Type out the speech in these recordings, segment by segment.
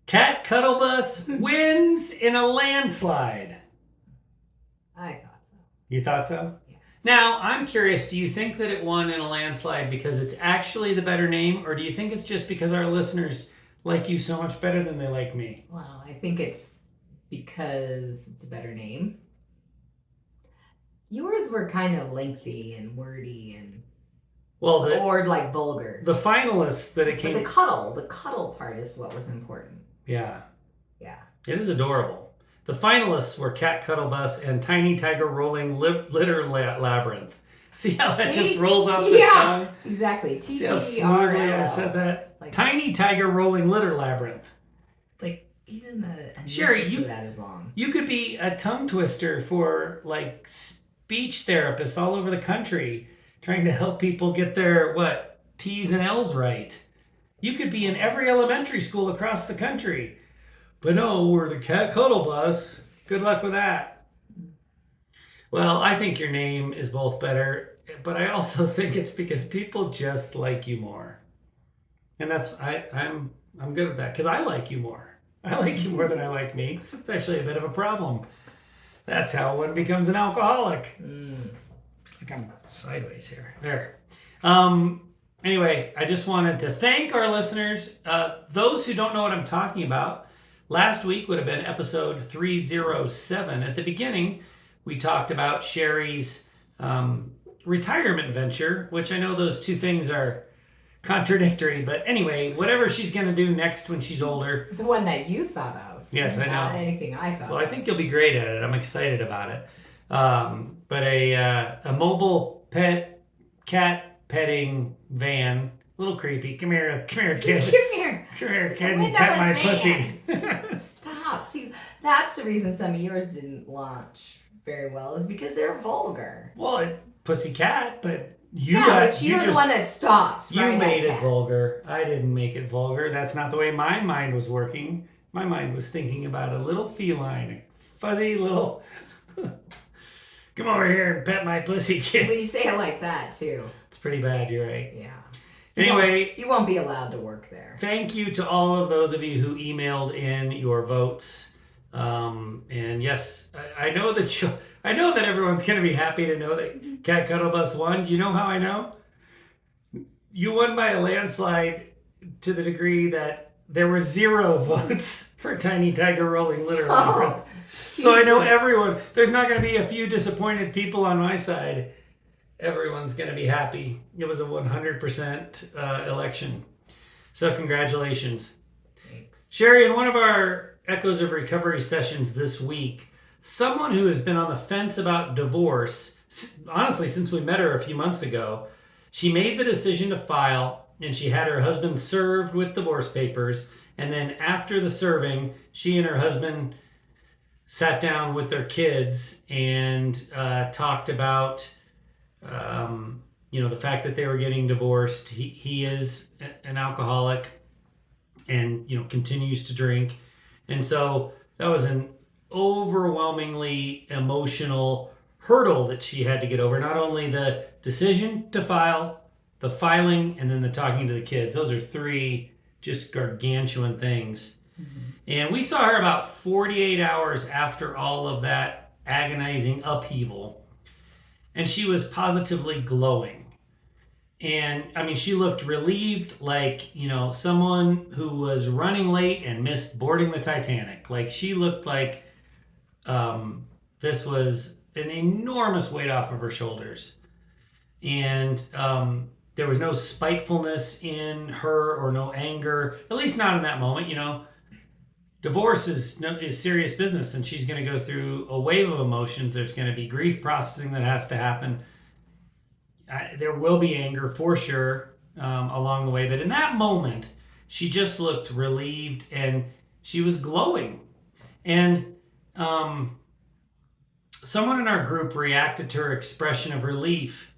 Cat Cuddle Bus wins in a landslide. I thought so. You thought so? Yeah. Now, I'm curious, do you think that it won in a landslide because it's actually the better name, or do you think it's just because our listeners like you so much better than they like me? Well, I think it's because it's a better name. Yours were kind of lengthy and wordy and or like vulgar. The finalists that it came. But the cuddle part is what was important. Yeah. Yeah. It is adorable. The finalists were Cat Cuddle Bus and Tiny Tiger Rolling Litter Labyrinth. See how that just rolls off the tongue? Exactly. See how smoothly I said that? Like, Tiny Tiger Rolling Litter Labyrinth. Like, even the Sheri, for that is long. You could be a tongue twister for like speech therapists all over the country trying to help people get their T's and L's right. You could be in every elementary school across the country. But no, we're the Cat Cuddle Bus. Good luck with that. Well, I think your name is both better, but I also think it's because people just like you more. And that's I'm good with that because I like you more. I like you more than I like me. It's actually a bit of a problem. That's how one becomes an alcoholic. Like I'm sideways here. There. Anyway, I just wanted to thank our listeners. Those who don't know what I'm talking about, last week would have been episode 307. At the beginning, we talked about Sheri's retirement venture, which I know those two things are contradictory. But anyway, whatever she's going to do next when she's older. The one that you thought of. Yes, I know. Not anything I thought Well, I think you'll be great at it. I'm excited about it. But a mobile cat petting van. A little creepy. Come here, kid. Come here, kid, and pet my pussy. Stop. See, that's the reason some of yours didn't launch very well, is because they're vulgar. Well, pussy cat, but but you're the one that stopped. You made it vulgar. I didn't make it vulgar. That's not the way my mind was working. My mind was thinking about a little feline, a fuzzy little... Come over here and pet my pussy, kid. But you say it like that, too. It's pretty bad, you're right. Yeah. Anyway, you won't be allowed to work there. Thank you to all of those of you who emailed in your votes. And yes, I know that everyone's going to be happy to know that Cat Cuddle Bus won. Do you know how I know? You won by a landslide to the degree that there were 0 votes for Tiny Tiger Rolling Litter Labyrinth. So I know everyone. There's not going to be a few disappointed people on my side. Everyone's going to be happy. It was a 100% election. So congratulations. Thanks. Sheri, in one of our Echoes of Recovery sessions this week, someone who has been on the fence about divorce, honestly, since we met her a few months ago, she made the decision to file, and she had her husband served with divorce papers. And then after the serving, she and her husband sat down with their kids and talked about the fact that they were getting divorced. He is an alcoholic and continues to drink, and so that was an overwhelmingly emotional hurdle that she had to get over. Not only the decision to file, the filing, and then the talking to the kids. Those are 3 just gargantuan things. Mm-hmm. And we saw her about 48 hours after all of that agonizing upheaval. And she was positively glowing. And I mean, she looked relieved, like, someone who was running late and missed boarding the Titanic. Like, she looked like this was an enormous weight off of her shoulders. And there was no spitefulness in her or no anger, at least not in that moment. Divorce is serious business, and she's going to go through a wave of emotions. There's going to be grief processing that has to happen. There will be anger for sure along the way, but in that moment, she just looked relieved and she was glowing. And someone in our group reacted to her expression of relief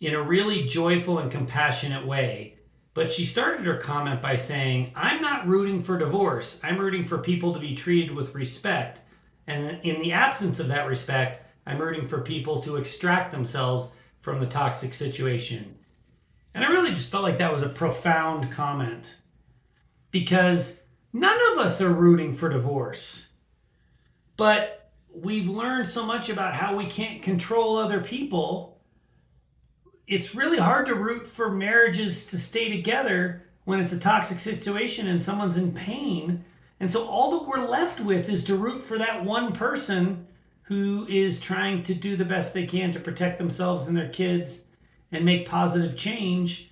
in a really joyful and compassionate way. But she started her comment by saying, "I'm not rooting for divorce. I'm rooting for people to be treated with respect. And in the absence of that respect, I'm rooting for people to extract themselves from the toxic situation." And I really just felt like that was a profound comment. Because None of us are rooting for divorce, but we've learned so much about how we can't control other people. It's really hard to root for marriages to stay together when it's a toxic situation and someone's in pain. And so all that we're left with is to root for that one person who is trying to do the best they can to protect themselves and their kids and make positive change.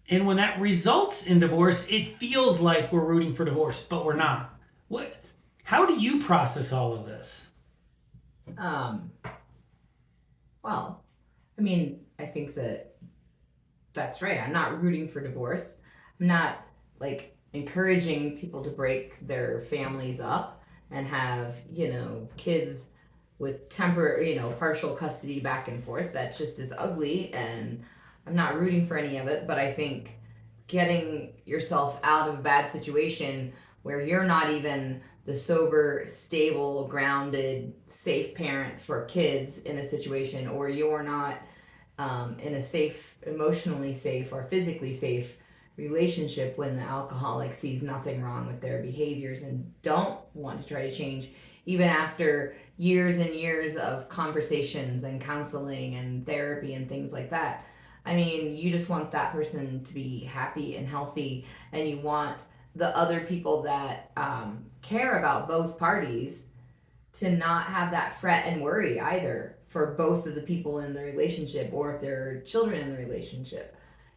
And when that results in divorce, it feels like we're rooting for divorce, but we're not. What? How do you process all of this? Um, well, I mean, I think that's right. I'm not rooting for divorce. I'm not like encouraging people to break their families up and have, kids with partial custody back and forth. That just is ugly, and I'm not rooting for any of it, but I think getting yourself out of a bad situation where you're not even the sober, stable, grounded, safe parent for kids in a situation, or you're not in a safe, emotionally safe, or physically safe relationship when the alcoholic sees nothing wrong with their behaviors and don't want to try to change, even after years and years of conversations and counseling and therapy and things like that. I mean, you just want that person to be happy and healthy, and you want the other people that care about both parties to not have that fret and worry either for both of the people in the relationship, or if there are children in the relationship.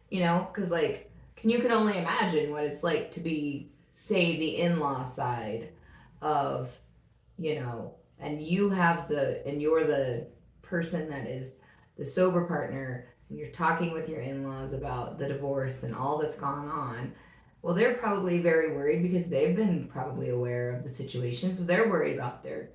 Because like, you can only imagine what it's like to be, say, the in-law side of, and you're the person that is the sober partner, and you're talking with your in-laws about the divorce and all that's gone on. Well, they're probably very worried because they've been probably aware of the situation, so they're worried about their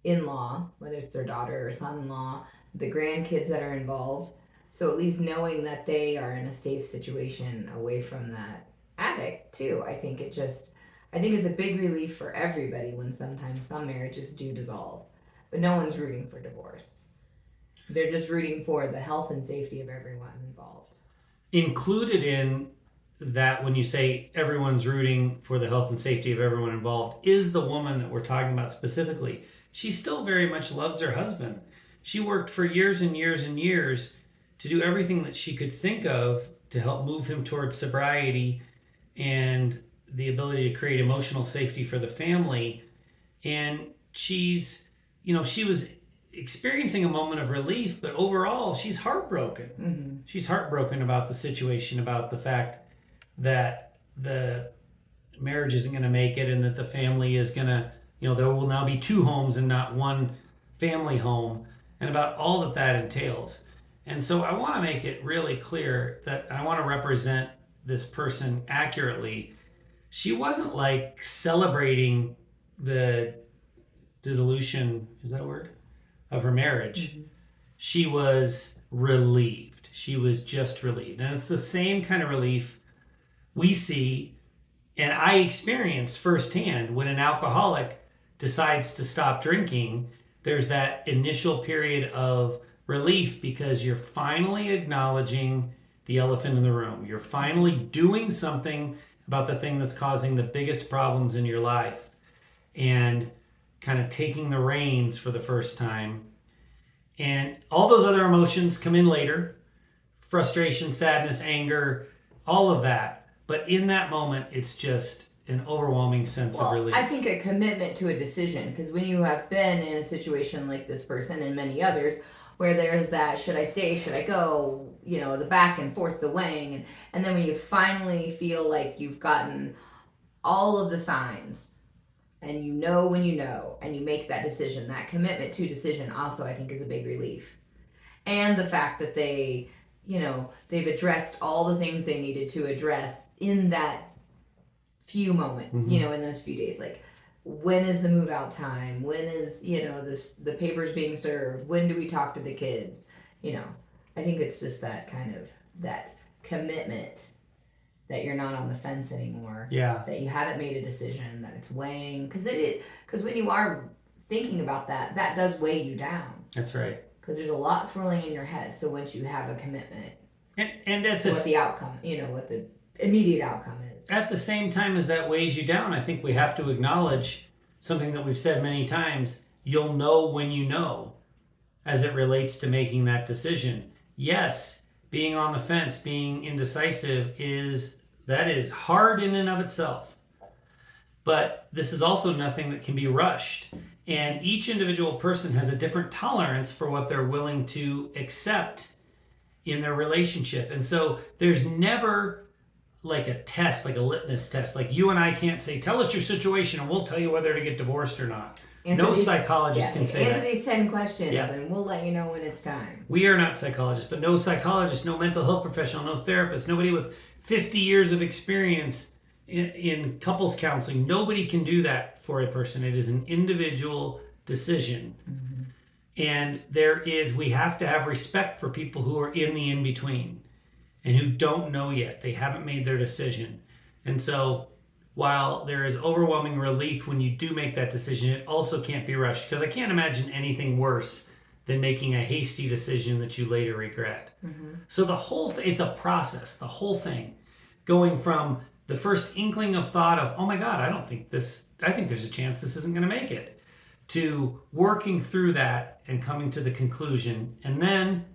in-law, whether it's their daughter or son-in-law, the grandkids that are involved. So at least knowing that they are in a safe situation away from that addict too, I think it's a big relief for everybody when sometimes some marriages do dissolve. But no one's rooting for divorce. They're just rooting for the health and safety of everyone involved. Included in that, when you say everyone's rooting for the health and safety of everyone involved, is the woman that we're talking about specifically. She still very much loves her husband. She worked for years and years and years to do everything that she could think of to help move him towards sobriety and the ability to create emotional safety for the family. And she was experiencing a moment of relief, but overall, she's heartbroken. Mm-hmm. She's heartbroken about the situation, about the fact that the marriage isn't going to make it, and that the family is going to, there will now be two homes and not one family home, and about all that entails. And so I want to make it really clear that I want to represent this person accurately. She wasn't like celebrating the dissolution, is that a word, of her marriage. Mm-hmm. She was relieved. She was just relieved. And it's the same kind of relief we see, and I experienced firsthand, when an alcoholic decides to stop drinking. There's that initial period of relief because you're finally acknowledging the elephant in the room. You're finally doing something about the thing that's causing the biggest problems in your life, and kind of taking the reins for the first time. And all those other emotions come in later: frustration, sadness, anger, all of that. But in that moment, it's just an overwhelming sense of relief. I think a commitment to a decision, because when you have been in a situation like this person and many others, where there's that, should I stay, should I go, the back and forth, the weighing, and then when you finally feel like you've gotten all of the signs, and when and you make that decision, that commitment to decision also, I think, is a big relief. And the fact that they've addressed all the things they needed to address in that few moments, mm-hmm. In those few days. Like, when is the move out time? When is, the papers being served? When do we talk to the kids? I think it's just that kind of, that commitment that you're not on the fence anymore. Yeah. That you haven't made a decision, that it's weighing. Because when you are thinking about that, that does weigh you down. That's right. Because there's a lot swirling in your head. So once you have a commitment, and at what the outcome, what the immediate outcome is. At the same time as that weighs you down, I think we have to acknowledge something that we've said many times. You'll know when you know, as it relates to making that decision. Yes, being on the fence, being indecisive is hard in and of itself. But this is also nothing that can be rushed. And each individual person has a different tolerance for what they're willing to accept in their relationship. And so there's never like a test, like a litmus test. Like you and I can't say, tell us your situation and we'll tell you whether to get divorced or not. No psychologist can say that. Answer these 10 questions and we'll let you know when it's time. We are not psychologists, but no psychologist, no mental health professional, no therapist, nobody with 50 years of experience in couples counseling. Nobody can do that for a person. It is an individual decision. Mm-hmm. And we have to have respect for people who are in the in-between and who don't know yet. They haven't made their decision. And so while there is overwhelming relief when you do make that decision, it also can't be rushed, because I can't imagine anything worse than making a hasty decision that you later regret. Mm-hmm. So the whole thing, it's a process, the whole thing, going from the first inkling of thought of, oh my God, I think there's a chance this isn't going to make it, to working through that and coming to the conclusion, and then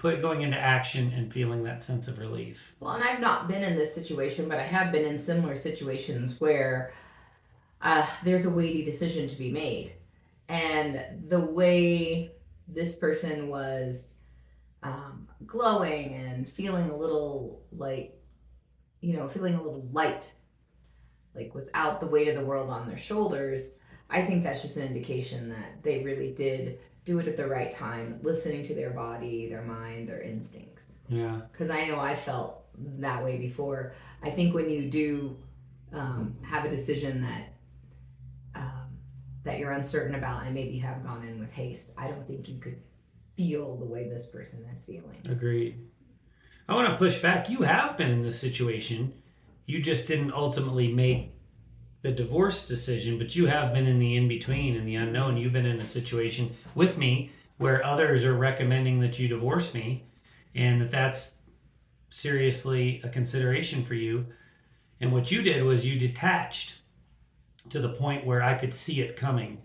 going into action and feeling that sense of relief. Well, and I've not been in this situation, but I have been in similar situations where there's a weighty decision to be made. And the way this person was glowing and feeling a little light, like without the weight of the world on their shoulders, I think that's just an indication that they really did do it at the right time, listening to their body, their mind, their instincts. Yeah. Because I know I felt that way before. I think when you do have a decision that you're uncertain about, and maybe you have gone in with haste, I don't think you could feel the way this person is feeling. Agreed. I want to push back. You have been in this situation. You just didn't ultimately make the divorce decision, but you have been in the in-between, in the unknown. You've been in a situation with me where others are recommending that you divorce me, and that's seriously a consideration for you. And what you did was you detached to the point where I could see it coming.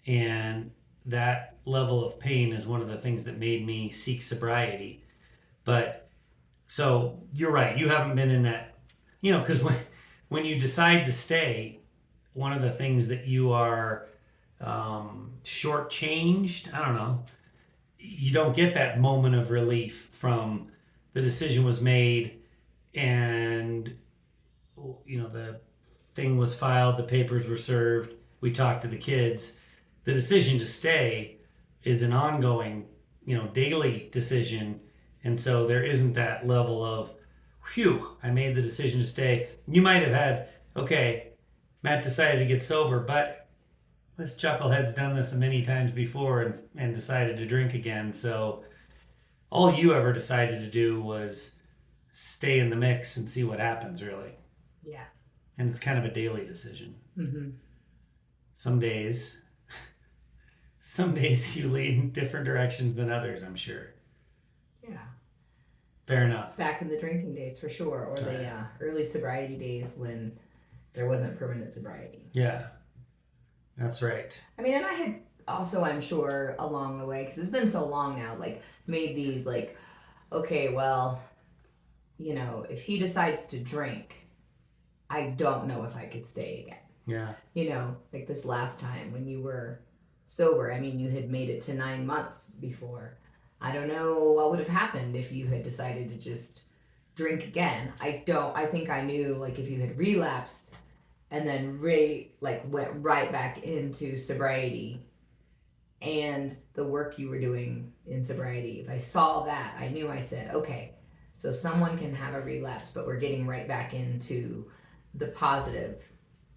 And that level of pain is one of the things that made me seek sobriety. But so you're right, you haven't been in that, because when you decide to stay, one of the things that you are shortchanged, I don't know, you don't get that moment of relief from the decision was made and, the thing was filed, the papers were served, we talked to the kids. The decision to stay is an ongoing, daily decision. And so there isn't that level of, phew, I made the decision to stay. You might have had, okay, Matt decided to get sober, but this chucklehead's done this many times before and decided to drink again. So all you ever decided to do was stay in the mix and see what happens, really. Yeah. And it's kind of a daily decision. Mm-hmm. Some days you lead in different directions than others, I'm sure. Yeah. Fair enough. Back in the drinking days, for sure, or the early sobriety days when there wasn't permanent sobriety. Yeah, that's right. I mean, and I had also, I'm sure, along the way, because it's been so long now, made these, okay, well, if he decides to drink, I don't know if I could stay again. Yeah. This last time when you were sober, I mean, you had made it to 9 months before. I don't know what would have happened if you had decided to just drink again. I think I knew, if you had relapsed and then went right back into sobriety and the work you were doing in sobriety, if I saw that, I said, okay, so someone can have a relapse, but we're getting right back into the positive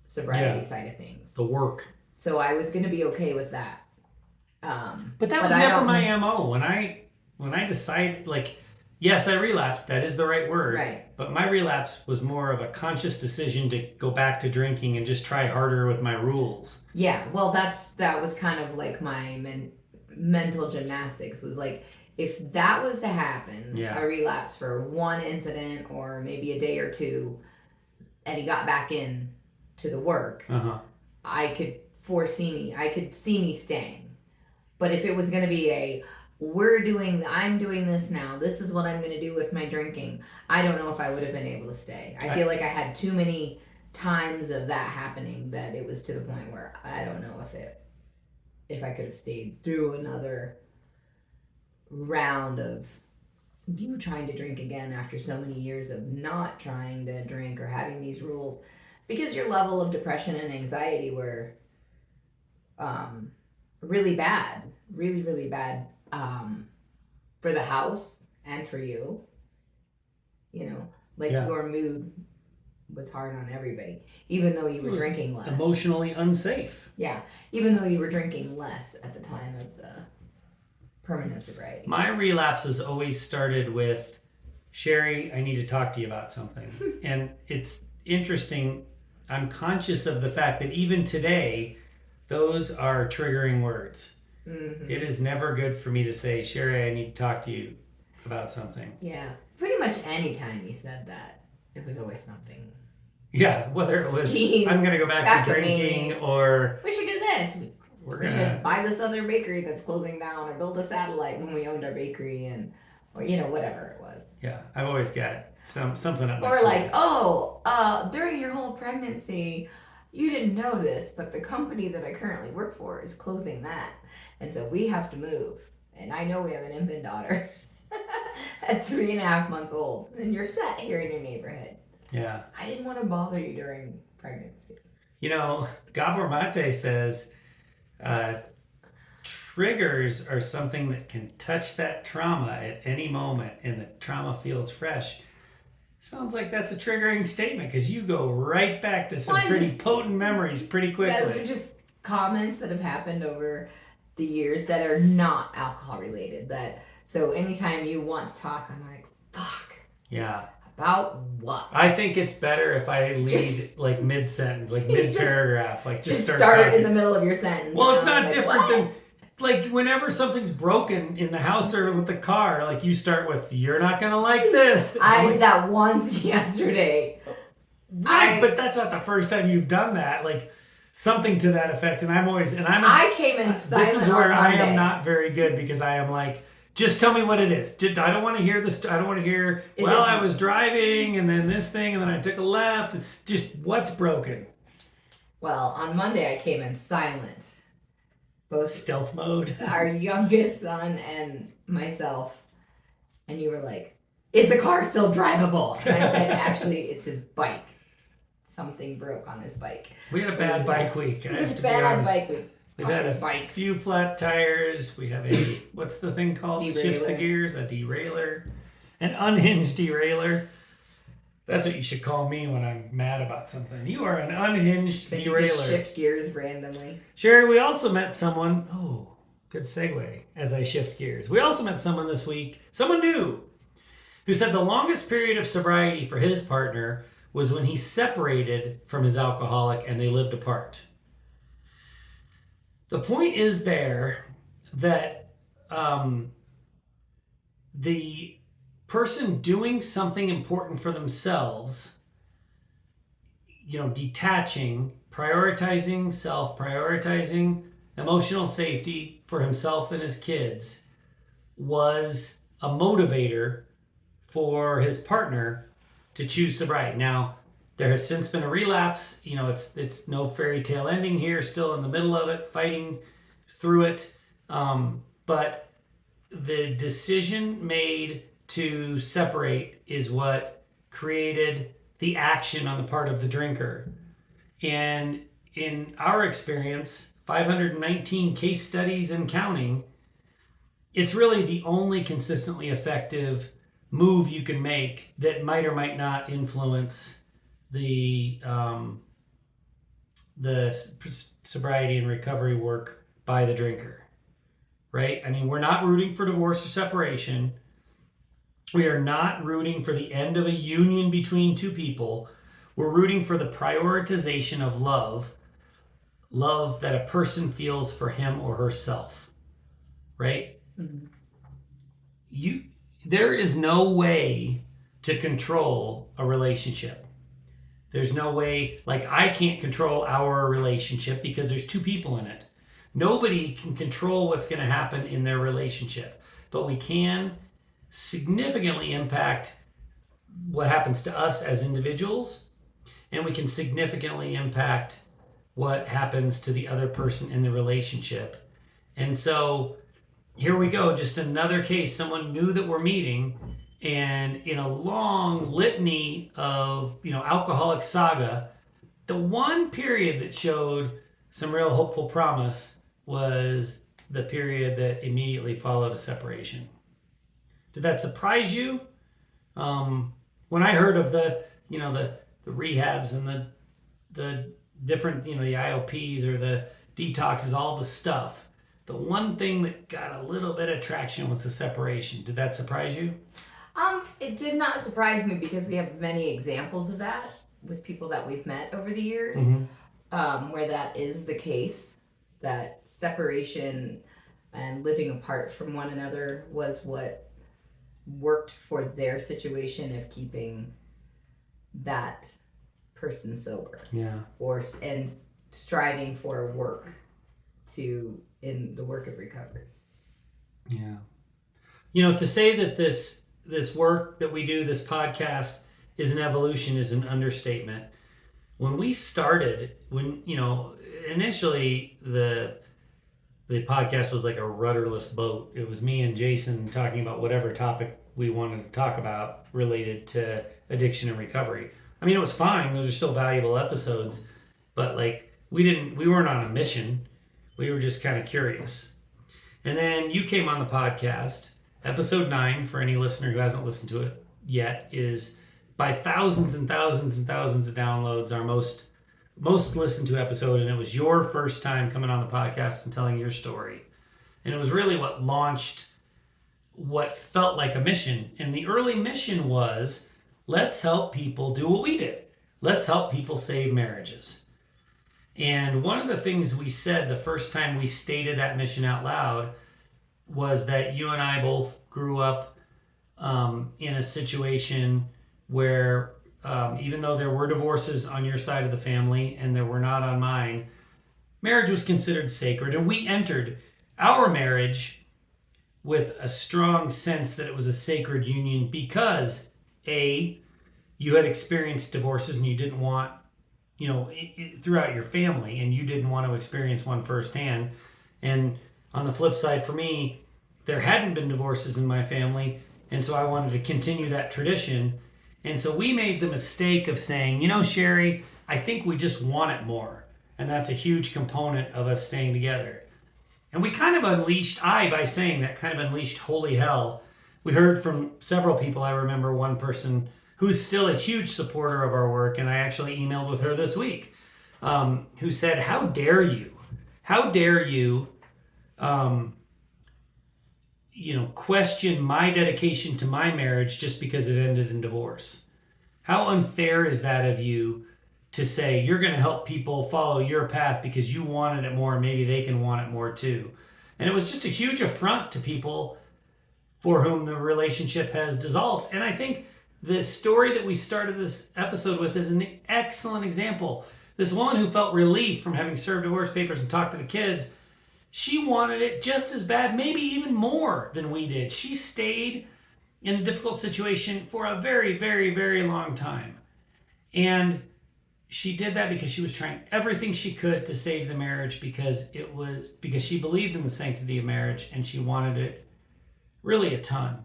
sobriety side of things. The work. So I was going to be okay with that. But that was never my MO. When I decided, yes, I relapsed. That is the right word. Right. But my relapse was more of a conscious decision to go back to drinking and just try harder with my rules. Yeah. Well, that was kind of my mental gymnastics was if that was to happen, Yeah. a relapse for one incident or maybe a day or two, and he got back in to the work, I could see me staying. But if it was going to be I'm doing this now, this is what I'm going to do with my drinking, I don't know if I would have been able to stay. I feel like I had too many times of that happening that it was to the point where I don't know if I could have stayed through another round of you trying to drink again after so many years of not trying to drink or having these rules, because your level of depression and anxiety were really bad, really bad, for the house and for you. You know, like your mood was hard on everybody, even though you were drinking less. Emotionally unsafe. Yeah, even though you were drinking less at the time of the permanent sobriety. My relapses always started with, Sheri, I need to talk to you about something. And it's interesting, I'm conscious of the fact that even today, those are triggering words. Mm-hmm. It is never good for me to say, Sheri, I need to talk to you about something. Yeah, pretty much any time you said that, it was always something. Yeah, whether it was, I'm going to go back to drinking, or we should do this. We should buy this other bakery that's closing down, or build a satellite when we owned our bakery, or whatever it was. Yeah, I've always got something up my sleeve. Or like, during your whole pregnancy, you didn't know this, but the company that I currently work for is closing that, and so we have to move. And I know we have an infant daughter at 3.5 months old, and you're set here in your neighborhood. Yeah. I didn't want to bother you during pregnancy. Gabor Mate says triggers are something that can touch that trauma at any moment, and the trauma feels fresh. Sounds like that's a triggering statement, because you go right back to some pretty potent memories pretty quickly. Those are just comments that have happened over the years that are not alcohol related. So anytime you want to talk, I'm like, fuck. Yeah. About what? I think it's better if I lead like mid-sentence, like mid-paragraph, just start talking. In the middle of your sentence. Well, it's not different than like whenever something's broken in the house or with the car, like you start with, "You're not gonna like this." I did that once yesterday. Right, but that's not the first time you've done that. Like something to that effect, and I came in silent. This is where I am not very good, because I am like, just tell me what it is. I don't want to hear this. I don't want to hear, I was driving and then this thing and then I took a left. Just what's broken? Well, on Monday I came in silent. Both stealth mode. Our youngest son and myself. And you were like, is the car still drivable? And I said, actually, it's his bike. Something broke on his bike. We had a bad bike week. It was a bad bike week. We've had a few flat tires. We have a, what's the thing called? Derailer. Shifts the gears, a derailleur. An unhinged derailleur. That's what you should call me when I'm mad about something. You are an unhinged derailleur. You just shift gears randomly. Sheri, we also met someone, good segue as I shift gears. We also met someone this week, someone new, who said the longest period of sobriety for his partner was when he separated from his alcoholic and they lived apart. The point is there that the person doing something important for themselves, detaching, prioritizing self, prioritizing emotional safety for himself and his kids, was a motivator for his partner to choose sobriety. Now, there has since been a relapse. It's no fairy tale ending here, still in the middle of it, fighting through it. But the decision made to separate is what created the action on the part of the drinker. And in our experience, 519 case studies and counting, it's really the only consistently effective move you can make that might or might not influence the sobriety and recovery work by the drinker, right? I mean, we're not rooting for divorce or separation. We are not rooting for the end of a union between two people. We're rooting for the prioritization of love that a person feels for him or herself, right? Mm-hmm. you there is no way to control a relationship. There's no way, like, I can't control our relationship because there's two people in it. Nobody can control what's going to happen in their relationship, but we can significantly impact what happens to us as individuals, and we can significantly impact what happens to the other person in the relationship. And so here we go, just another case. Someone knew that we're meeting, and in a long litany of alcoholic saga, the one period that showed some real hopeful promise was the period that immediately followed a separation. Did that surprise you? When I heard of the rehabs and the different the IOPs or the detoxes, all the stuff, the one thing that got a little bit of traction was the separation. Did that surprise you? It did not surprise me because we have many examples of that with people that we've met over the years, where that is the case. That separation and living apart from one another was what worked for their situation of keeping that person sober. Yeah. And striving for work in the work of recovery. Yeah. To say that this work that we do, this podcast, is an evolution is an understatement. When we started, initially the podcast was like a rudderless boat. It was me and Jason talking about whatever topic we wanted to talk about related to addiction and recovery. I mean, it was fine. Those are still valuable episodes, but like we weren't on a mission. We were just kind of curious. And then you came on the podcast. Episode 9, for any listener who hasn't listened to it yet, is by thousands and thousands and thousands of downloads our most listened to episode, and it was your first time coming on the podcast and telling your story. And it was really what launched what felt like a mission. And the early mission was, let's help people do what we did. Let's help people save marriages. And one of the things we said the first time we stated that mission out loud was that you and I both grew up in a situation where even though there were divorces on your side of the family and there were not on mine, marriage was considered sacred. And we entered our marriage with a strong sense that it was a sacred union because, A, you had experienced divorces and you didn't want, throughout your family, and you didn't want to experience one firsthand. And on the flip side, for me, there hadn't been divorces in my family, and so I wanted to continue that tradition. And so we made the mistake of saying, Sheri, I think we just want it more. And that's a huge component of us staying together. And we kind of unleashed, by saying that, kind of unleashed holy hell. We heard from several people. I remember one person who's still a huge supporter of our work, and I actually emailed with her this week, who said, how dare you? How dare you question my dedication to my marriage just because it ended in divorce? How unfair is that of you to say you're going to help people follow your path because you wanted it more and maybe they can want it more too? And it was just a huge affront to people for whom the relationship has dissolved. And I think the story that we started this episode with is an excellent example. This woman who felt relief from having served divorce papers and talked to the kids, she wanted it just as bad, maybe even more than we did. She stayed in a difficult situation for a very, very, very long time. And she did that because she was trying everything she could to save the marriage because she believed in the sanctity of marriage and she wanted it really a ton.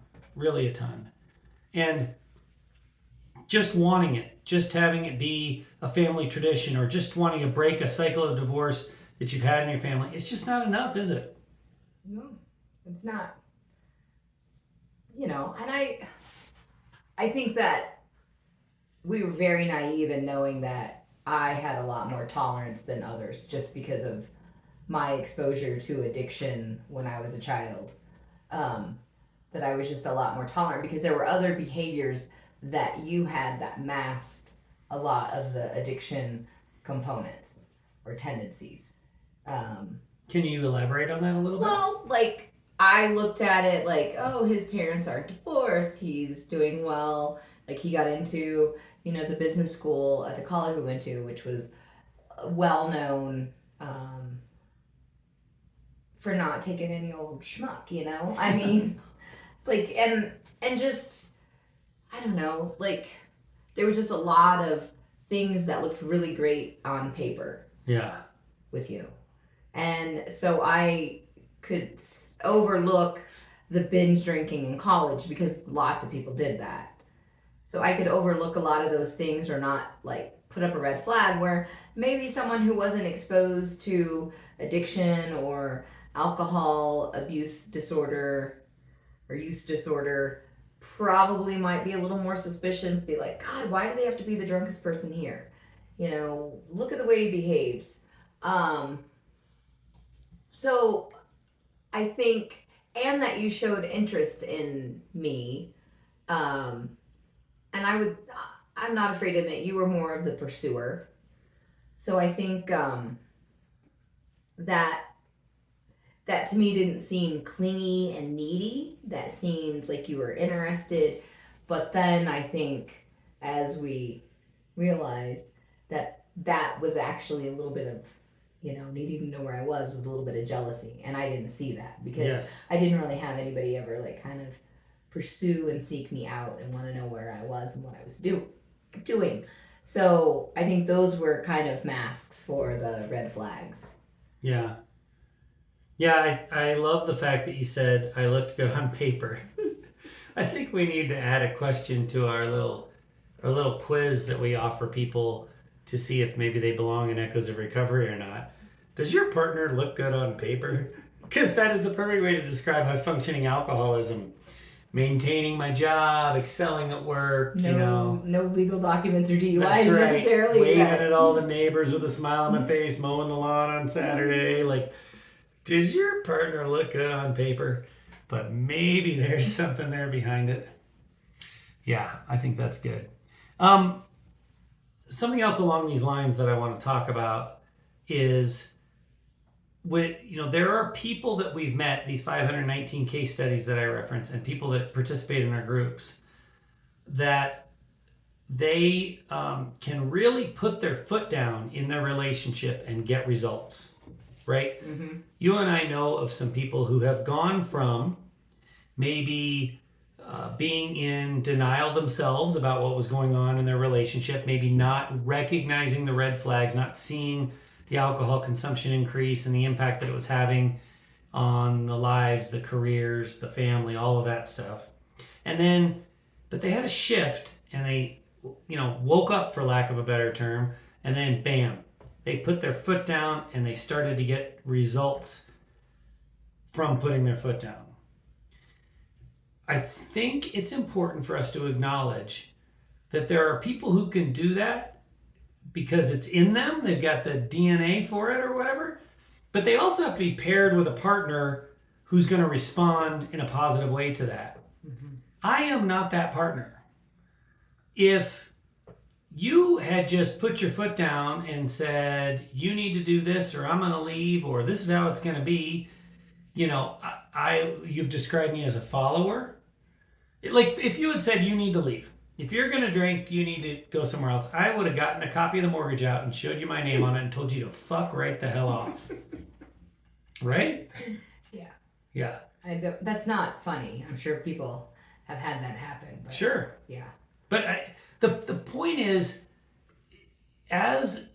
And just wanting it, just having it be a family tradition, or just wanting to break a cycle of divorce that you've had in your family, it's just not enough, is it? No, it's not. And I think that we were very naive in knowing that I had a lot more tolerance than others just because of my exposure to addiction when I was a child. That I was just a lot more tolerant because there were other behaviors that you had that masked a lot of the addiction components or tendencies. Can you elaborate on that a little bit? Well, like I looked at it like, oh, his parents aren't divorced. He's doing well. Like he got into, the business school at the college we went to, which was well known for not taking any old schmuck. I mean, like, and just, I don't know, like, there were just a lot of things that looked really great on paper Yeah. with you. And so I could overlook the binge drinking in college because lots of people did that. So I could overlook a lot of those things or not like put up a red flag where maybe someone who wasn't exposed to addiction or alcohol abuse disorder or use disorder probably might be a little more suspicious, be like, God, why do they have to be the drunkest person here? Look at the way he behaves. So I think, and that you showed interest in me. And I'm not afraid to admit you were more of the pursuer. So I think that that to me didn't seem clingy and needy. That seemed like you were interested. But then I think as we realized that that was actually a little bit of, needing to know where I was a little bit of jealousy. And I didn't see that because Yes. I didn't really have anybody ever like kind of pursue and seek me out and want to know where I was and what I was doing. So I think those were kind of masks for the red flags. Yeah. Yeah, I love the fact that you said I looked good on paper. I think we need to add a question to our little quiz that we offer people to see if maybe they belong in Echoes of Recovery or not. Does your partner look good on paper? Because that is the perfect way to describe high functioning alcoholism. Maintaining my job, excelling at work, No legal documents or DUIs That's right. necessarily. Waving at all the neighbors with a smile on my face, mowing the lawn on Saturday. Like, does your partner look good on paper? But maybe there's something there behind it. Yeah, I think that's good. Something else along these lines that I want to talk about is there are people that we've met, these 519 case studies that I reference, and people that participate in our groups, that they can really put their foot down in their relationship and get results, right? Mm-hmm. You and I know of some people who have gone from maybe being in denial themselves about what was going on in their relationship, maybe not recognizing the red flags, not seeing the alcohol consumption increase and the impact that it was having on the lives, the careers, the family, all of that stuff. But they had a shift and they, woke up, for lack of a better term, and then bam, they put their foot down and they started to get results from putting their foot down. I think it's important for us to acknowledge that there are people who can do that because it's in them, they've got the DNA for it or whatever, but they also have to be paired with a partner who's going to respond in a positive way to that. Mm-hmm. I am not that partner. If you had just put your foot down and said, you need to do this, or I'm going to leave, or this is how it's going to be, you've described me as a follower. Like, if you had said, you need to leave. If you're going to drink, you need to go somewhere else. I would have gotten a copy of the mortgage out and showed you my name on it and told you to fuck right the hell off. Right? Yeah. Yeah. That's not funny. I'm sure people have had that happen. But sure. Yeah. But the point is, as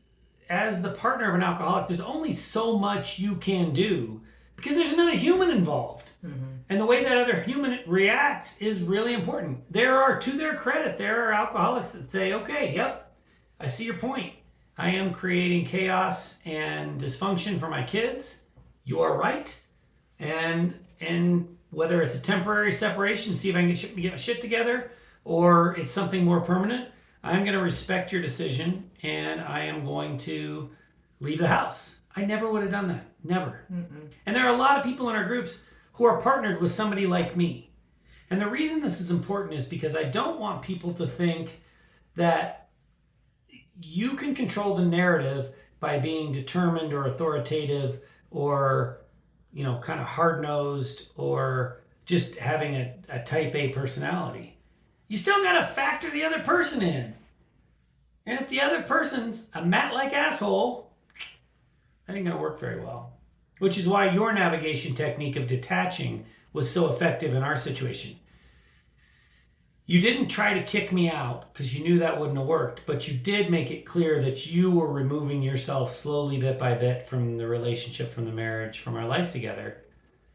the partner of an alcoholic, there's only so much you can do because there's another human involved. Mm-hmm. And the way that other human reacts is really important. To their credit, there are alcoholics that say, okay, yep, I see your point. I am creating chaos and dysfunction for my kids. You are right. And whether it's a temporary separation, see if I can get my shit together, or it's something more permanent, I'm going to respect your decision and I am going to leave the house. I never would have done that. Never. Mm-mm. And there are a lot of people in our groups who are partnered with somebody like me. And the reason this is important is because I don't want people to think that you can control the narrative by being determined or authoritative or kind of hard-nosed or just having a type A personality. You still got to factor the other person in. And if the other person's a Matt-like asshole, that ain't going to work very well. Which is why your navigation technique of detaching was so effective in our situation. You didn't try to kick me out because you knew that wouldn't have worked, but you did make it clear that you were removing yourself slowly, bit by bit, from the relationship, from the marriage, from our life together.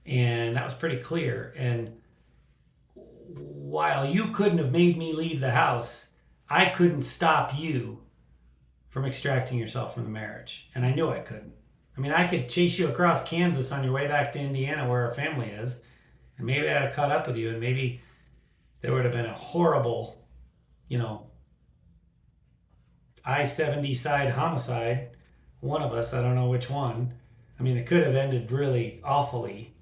And that was pretty clear. And while you couldn't have made me leave the house, I couldn't stop you from extracting yourself from the marriage. And I knew I couldn't. I mean, I could chase you across Kansas on your way back to Indiana where our family is, and maybe I'd have caught up with you, and maybe there would have been a horrible, I-70 side homicide. One of us, I don't know which one. I mean, it could have ended really awfully,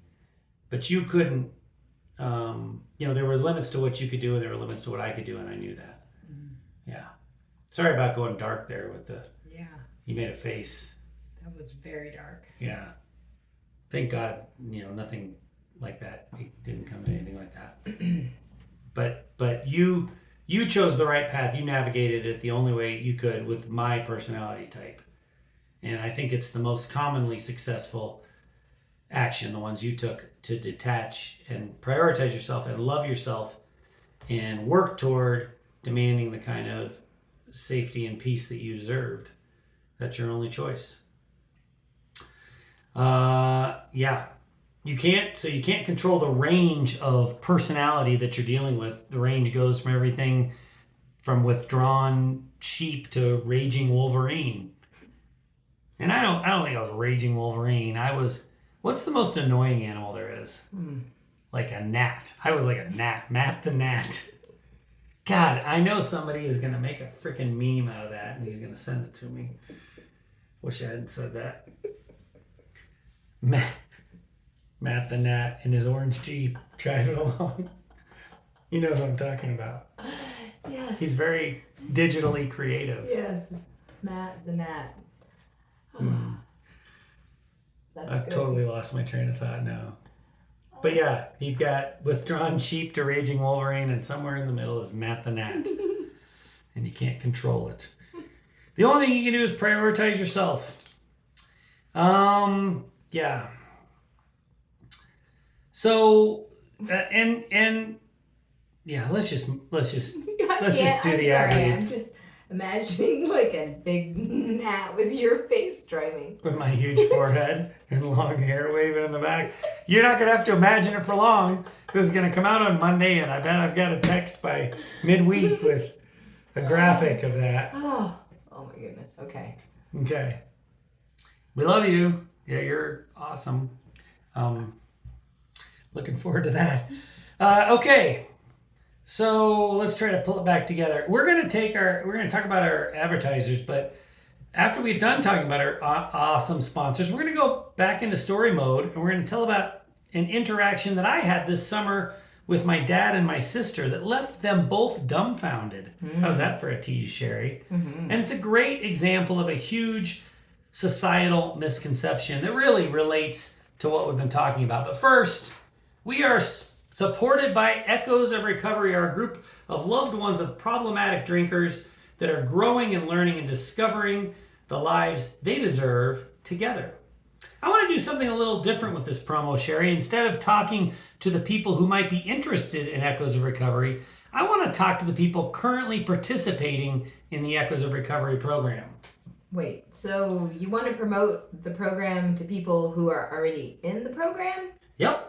but you couldn't. There were limits to what you could do, and there were limits to what I could do, and I knew that. Mm-hmm. Yeah. Sorry about going dark there with the. Yeah. You made a face. That was very dark. Yeah. Thank God, nothing like that. It didn't come to anything like that. But you chose the right path. You navigated it the only way you could with my personality type. And I think it's the most commonly successful action, the ones you took to detach and prioritize yourself and love yourself and work toward demanding the kind of safety and peace that you deserved. That's your only choice. Yeah. You can't control the range of personality that you're dealing with. The range goes from everything from withdrawn sheep to raging Wolverine. And I don't think I was raging Wolverine. What's the most annoying animal there is? Like a gnat. I was like a gnat. Matt the gnat. God, I know somebody is going to make a freaking meme out of that and he's going to send it to me. Wish I hadn't said that. Matt the gnat in his orange Jeep driving along. You know who I'm talking about. Yes. He's very digitally creative. Yes. Matt the gnat. I've totally lost my train of thought now. But yeah, you've got withdrawn sheep to raging Wolverine, and somewhere in the middle is Matt the gnat. And you can't control it. The only thing you can do is prioritize yourself. Yeah. So, and yeah, let's just do the aggregates. I'm just imagining like a big gnat with your face driving. With my huge forehead and long hair waving in the back. You're not going to have to imagine it for long. This is going to come out on Monday, and I bet I've got a text by midweek with a graphic of that. Oh my goodness. Okay. We love you. Yeah, you're awesome. Looking forward to that. Okay. So let's try to pull it back together. We're going to talk about our advertisers, but after we've done talking about our awesome sponsors, we're going to go back into story mode, and we're going to tell about an interaction that I had this summer with my dad and my sister that left them both dumbfounded. How's that for a tease, Sheri? And it's a great example of a huge societal misconception that really relates to what we've been talking about. But first, we are supported by Echoes of Recovery, our group of loved ones of problematic drinkers that are growing and learning and discovering the lives they deserve together. I want to do something a little different with this promo, Sheri. Instead of talking to the people who might be interested in Echoes of Recovery, I want to talk to the people currently participating in the Echoes of Recovery program. Wait, so you want to promote the program to people who are already in the program? Yep.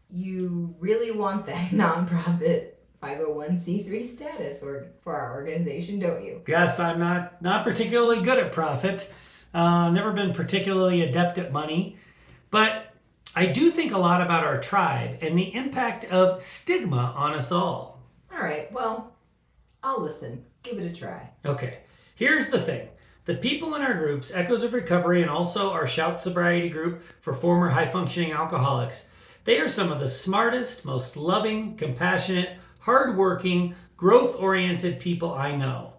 You really want that nonprofit 501c3 status for our organization, don't you? Yes, I'm not particularly good at profit. Never been particularly adept at money. But I do think a lot about our tribe and the impact of stigma on us all. All right, well, I'll listen. Give it a try. Okay, here's the thing. The people in our groups, Echoes of Recovery, and also our Shout Sobriety group for former high-functioning alcoholics, they are some of the smartest, most loving, compassionate, hardworking, growth-oriented people I know.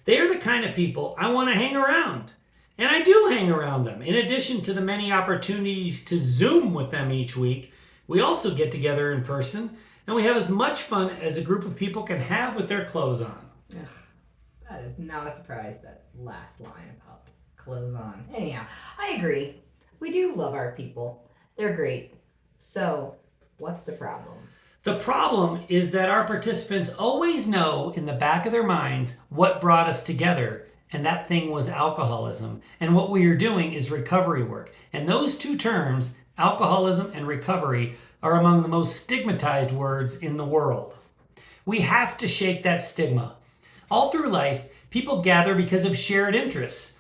They are the kind of people I want to hang around. And I do hang around them. In addition to the many opportunities to Zoom with them each week, we also get together in person and we have as much fun as a group of people can have with their clothes on. Ugh, that is not a surprise, that last line about clothes on. Anyhow, I agree. We do love our people. They're great. So, what's the problem? The problem is that our participants always know in the back of their minds what brought us together, and that thing was alcoholism. And what we are doing is recovery work. And those two terms, alcoholism and recovery, are among the most stigmatized words in the world. We have to shake that stigma. All through life, people gather because of shared interests.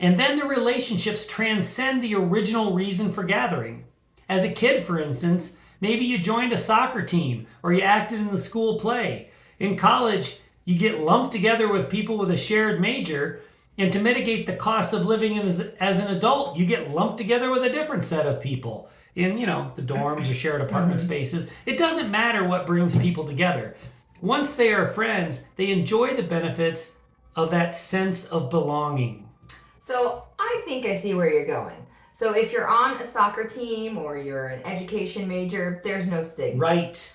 And then the relationships transcend the original reason for gathering. As a kid, for instance, maybe you joined a soccer team or you acted in the school play. In college, you get lumped together with people with a shared major, and to mitigate the costs of living as an adult, you get lumped together with a different set of people in, the dorms or shared apartment spaces. It doesn't matter what brings people together. Once they are friends, they enjoy the benefits of that sense of belonging. So, I think I see where you're going. So, if you're on a soccer team or you're an education major, there's no stigma. Right.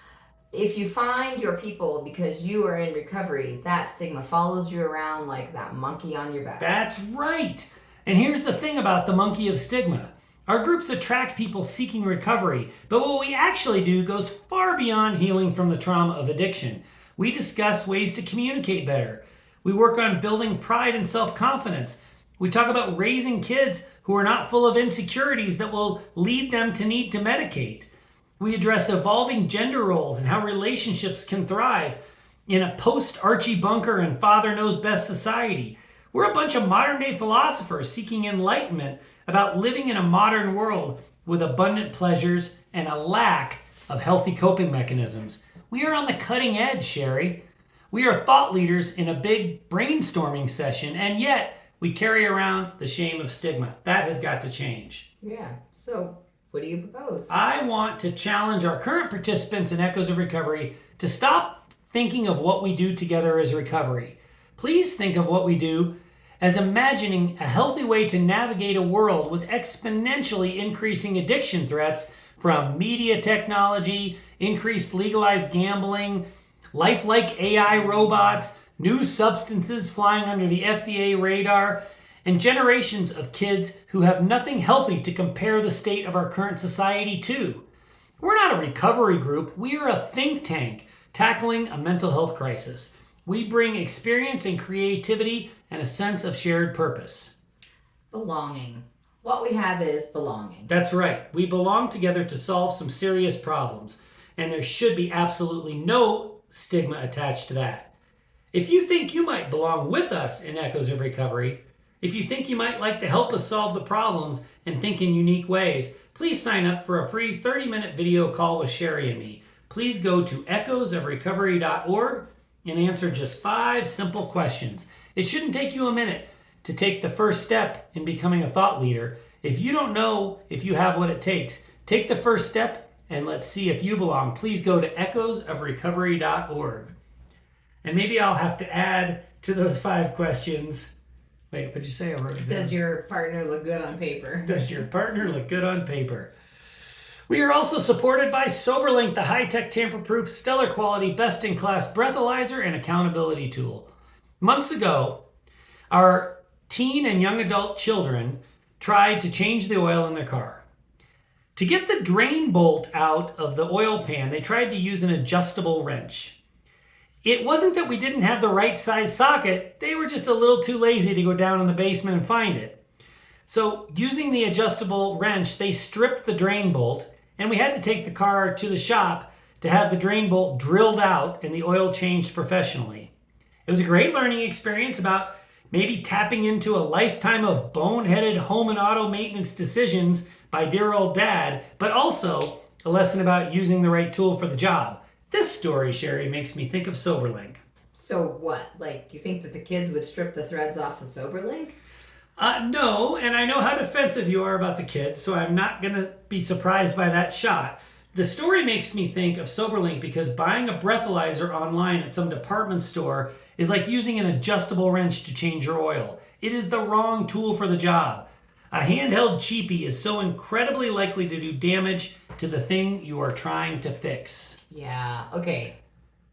If you find your people because you are in recovery, that stigma follows you around like that monkey on your back. That's right. And here's the thing about the monkey of stigma. Our groups attract people seeking recovery, but what we actually do goes far beyond healing from the trauma of addiction. We discuss ways to communicate better. We work on building pride and self-confidence. We talk about raising kids who are not full of insecurities that will lead them to need to medicate. We address evolving gender roles and how relationships can thrive in a post-Archie Bunker and Father Knows Best society. We're a bunch of modern-day philosophers seeking enlightenment about living in a modern world with abundant pleasures and a lack of healthy coping mechanisms. We are on the cutting edge, Sheri. We are thought leaders in a big brainstorming session, and yet we carry around the shame of stigma. That has got to change. Yeah, so what do you propose? I want to challenge our current participants in Echoes of Recovery to stop thinking of what we do together as recovery. Please think of what we do as imagining a healthy way to navigate a world with exponentially increasing addiction threats from media technology, increased legalized gambling, lifelike AI robots, new substances flying under the FDA radar, and generations of kids who have nothing healthy to compare the state of our current society to. We're not a recovery group, we are a think tank tackling a mental health crisis. We bring experience and creativity and a sense of shared purpose. Belonging. What we have is belonging. That's right. We belong together to solve some serious problems, and there should be absolutely no stigma attached to that. If you think you might belong with us in Echoes of Recovery, if you think you might like to help us solve the problems and think in unique ways, please sign up for a free 30-minute video call with Sheri and me. Please go to echoesofrecovery.org and answer just 5 simple questions. It shouldn't take you a minute to take the first step in becoming a thought leader. If you don't know if you have what it takes, take the first step and let's see if you belong. Please go to echoesofrecovery.org. And maybe I'll have to add to those 5 questions. Wait, what'd you say? I wrote it down. Does your partner look good on paper? Does your partner look good on paper? We are also supported by SoberLink, the high-tech, tamper-proof, stellar quality, best-in-class breathalyzer and accountability tool. Months ago, our teen and young adult children tried to change the oil in their car. To get the drain bolt out of the oil pan, they tried to use an adjustable wrench. It wasn't that we didn't have the right size socket, they were just a little too lazy to go down in the basement and find it. So using the adjustable wrench, they stripped the drain bolt, and we had to take the car to the shop to have the drain bolt drilled out and the oil changed professionally. It was a great learning experience about maybe tapping into a lifetime of boneheaded home and auto maintenance decisions by dear old dad, but also a lesson about using the right tool for the job. This story, Sheri, makes me think of SoberLink. So what? Like, you think that the kids would strip the threads off of SoberLink? No, and I know how defensive you are about the kids, so I'm not going to be surprised by that shot. The story makes me think of SoberLink because buying a breathalyzer online at some department store is like using an adjustable wrench to change your oil. It is the wrong tool for the job. A handheld cheapie is so incredibly likely to do damage to the thing you are trying to fix. Yeah, okay.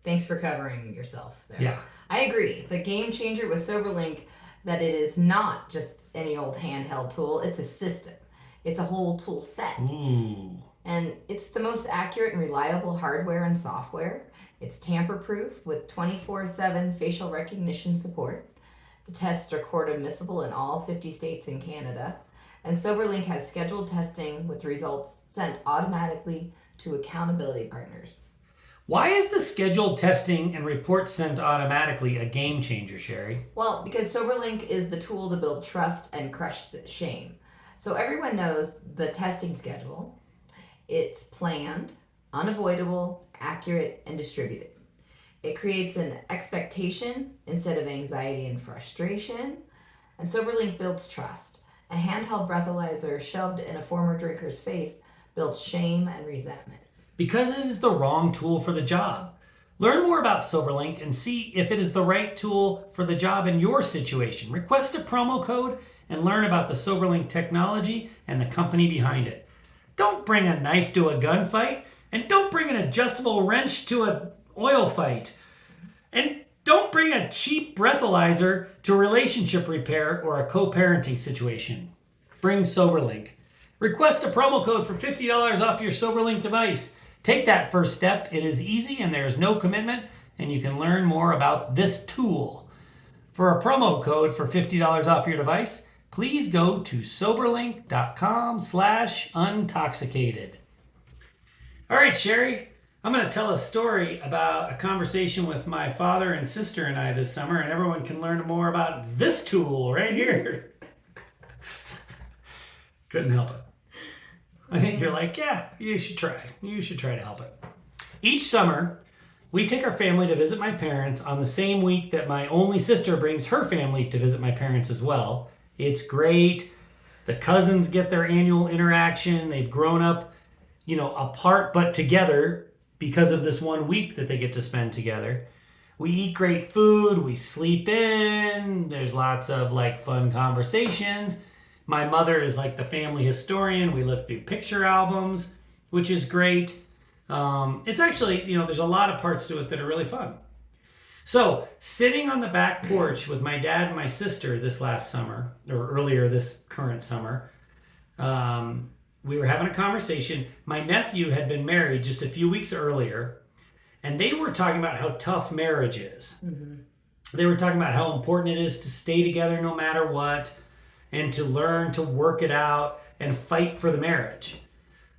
Thanks for covering yourself there. Yeah. I agree. The game changer with SoberLink that it is not just any old handheld tool, it's a system. It's a whole tool set. Ooh. And it's the most accurate and reliable hardware and software. It's tamper-proof with 24/7 facial recognition support. The tests are court admissible in all 50 states and Canada. And SoberLink has scheduled testing with results sent automatically to accountability partners. Why is the scheduled testing and reports sent automatically a game changer, Sheri? Well, because SoberLink is the tool to build trust and crush the shame. So everyone knows the testing schedule. It's planned, unavoidable, accurate, and distributed. It creates an expectation instead of anxiety and frustration. And SoberLink builds trust. A handheld breathalyzer shoved in a former drinker's face builds shame and resentment. Because it is the wrong tool for the job. Learn more about SoberLink and see if it is the right tool for the job in your situation. Request a promo code and learn about the SoberLink technology and the company behind it. Don't bring a knife to a gunfight, and don't bring an adjustable wrench to an oil fight. And don't bring a cheap breathalyzer to a relationship repair or a co-parenting situation. Bring SoberLink. Request a promo code for $50 off your SoberLink device. Take that first step. It is easy and there is no commitment, and you can learn more about this tool. For a promo code for $50 off your device, please go to soberlink.com/untoxicated. All right, Sheri, I'm going to tell a story about a conversation with my father and sister and I this summer, and everyone can learn more about this tool right here. Couldn't help it. I think you're like, yeah, you should try. You should try to help it. Each summer, we take our family to visit my parents on the same week that my only sister brings her family to visit my parents as well. It's great. The cousins get their annual interaction. They've grown up, apart but together because of this 1 week that they get to spend together. We eat great food. We sleep in. There's lots of fun conversations. My mother is like the family historian. We look through picture albums, which is great. It's actually, there's a lot of parts to it that are really fun. So, sitting on the back porch with my dad and my sister this last summer, or earlier this current summer, we were having a conversation. My nephew had been married just a few weeks earlier, and they were talking about how tough marriage is. Mm-hmm. They were talking about how important it is to stay together no matter what, and to learn to work it out and fight for the marriage.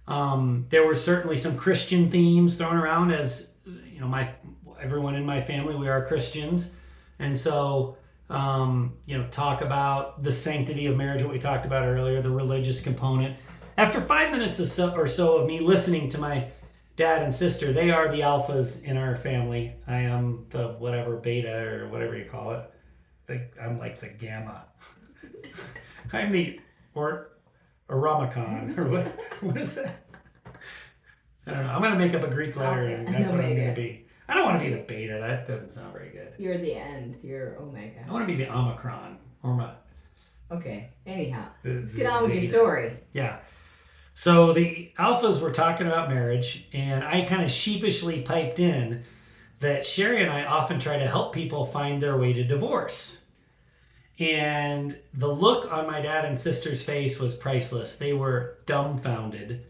There were certainly some Christian themes thrown around, as everyone in my family, we are Christians. And so, talk about the sanctity of marriage, what we talked about earlier, the religious component. After 5 minutes or so of me listening to my dad and sister, they are the alphas in our family. I am the whatever beta or whatever you call it. I'm like the gamma. I'm the Ramacon, or what is that? I don't know. I'm going to make up a Greek letter, and that's what I'm going to be. I don't want to be the beta. That doesn't sound very good. You're the end. You're Omega. I want to be the Omicron. Okay. Anyhow, let's get on with your story. Yeah. So the alphas were talking about marriage, and I kind of sheepishly piped in that Sheri and I often try to help people find their way to divorce. And the look on my dad and sister's face was priceless. They were dumbfounded.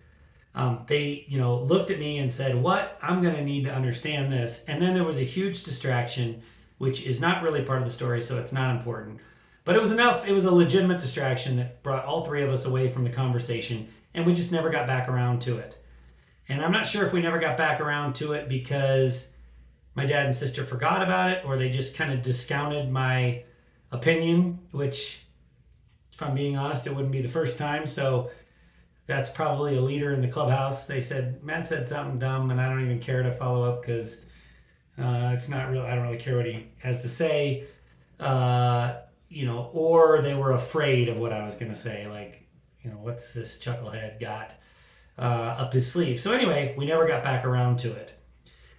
They, looked at me and said, "What? I'm going to need to understand this." And then there was a huge distraction, which is not really part of the story, so it's not important. But it was enough. It was a legitimate distraction that brought all three of us away from the conversation, and we just never got back around to it. And I'm not sure if we never got back around to it because my dad and sister forgot about it, or they just kind of discounted my opinion, which, if I'm being honest, it wouldn't be the first time. So that's probably a leader in the clubhouse. They said, "Matt said something dumb and I don't even care to follow up because it's not real. I don't really care what he has to say." Or they were afraid of what I was going to say. What's this chucklehead got up his sleeve? So anyway, we never got back around to it.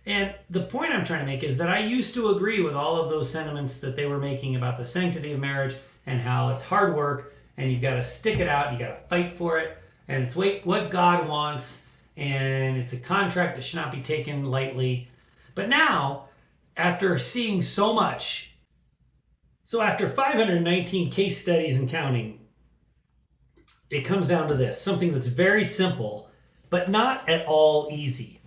And the point I'm trying to make is that I used to agree with all of those sentiments that they were making about the sanctity of marriage and how it's hard work and you've got to stick it out, you got to fight for it, and it's what God wants, and it's a contract that should not be taken lightly. But now, after seeing so much, so after 519 case studies and counting, it comes down to this, something that's very simple, but not at all easy.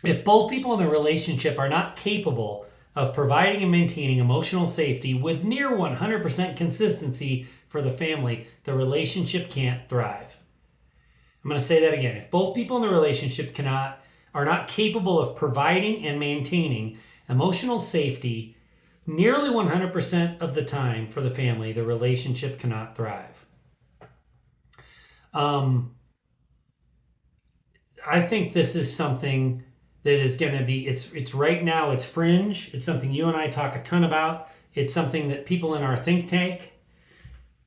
If both people in the relationship are not capable of providing and maintaining emotional safety with near 100% consistency for the family, the relationship can't thrive. I'm going to say that again. If both people in the relationship are not capable of providing and maintaining emotional safety nearly 100% of the time for the family, the relationship cannot thrive. I think this is something that is going to be, it's right now, it's fringe. It's something you and I talk a ton about. It's something that people in our think tank,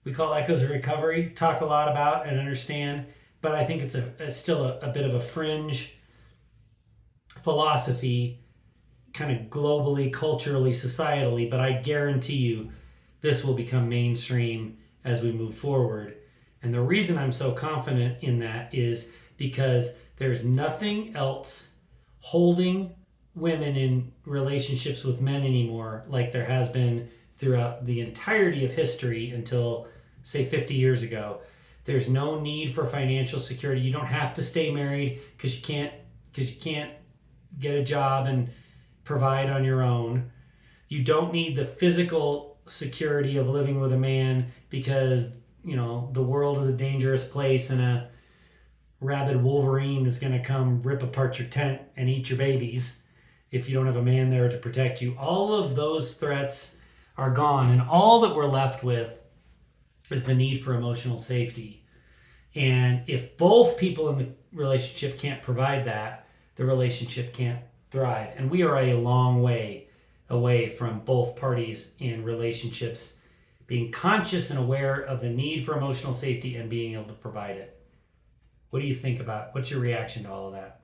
we call Echoes of Recovery, talk a lot about and understand. But I think it's still a bit of a fringe philosophy, kind of globally, culturally, societally. But I guarantee you this will become mainstream as we move forward. And the reason I'm so confident in that is because there's nothing else holding women in relationships with men anymore like there has been throughout the entirety of history until, say, 50 years ago. There's no need for financial security. You don't have to stay married because you can't get a job and provide on your own. You don't need the physical security of living with a man because, the world is a dangerous place and a rabid Wolverine is going to come rip apart your tent and eat your babies if you don't have a man there to protect you. All of those threats are gone, and all that we're left with is the need for emotional safety. And if both people in the relationship can't provide that, the relationship can't thrive. And we are a long way away from both parties in relationships being conscious and aware of the need for emotional safety and being able to provide it. What do you think about? What's your reaction to all of that?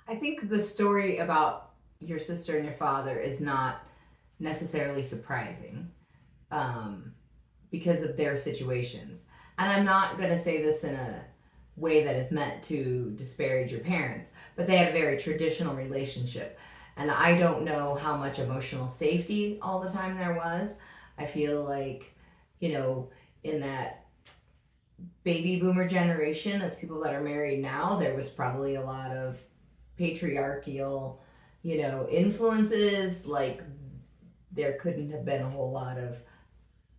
I think the story about your sister and your father is not necessarily surprising because of their situations. And I'm not going to say this in a way that is meant to disparage your parents, but they had a very traditional relationship. And I don't know how much emotional safety all the time there was. I feel like, in that baby boomer generation of people that are married now, there was probably a lot of patriarchal, influences. Like, there couldn't have been a whole lot of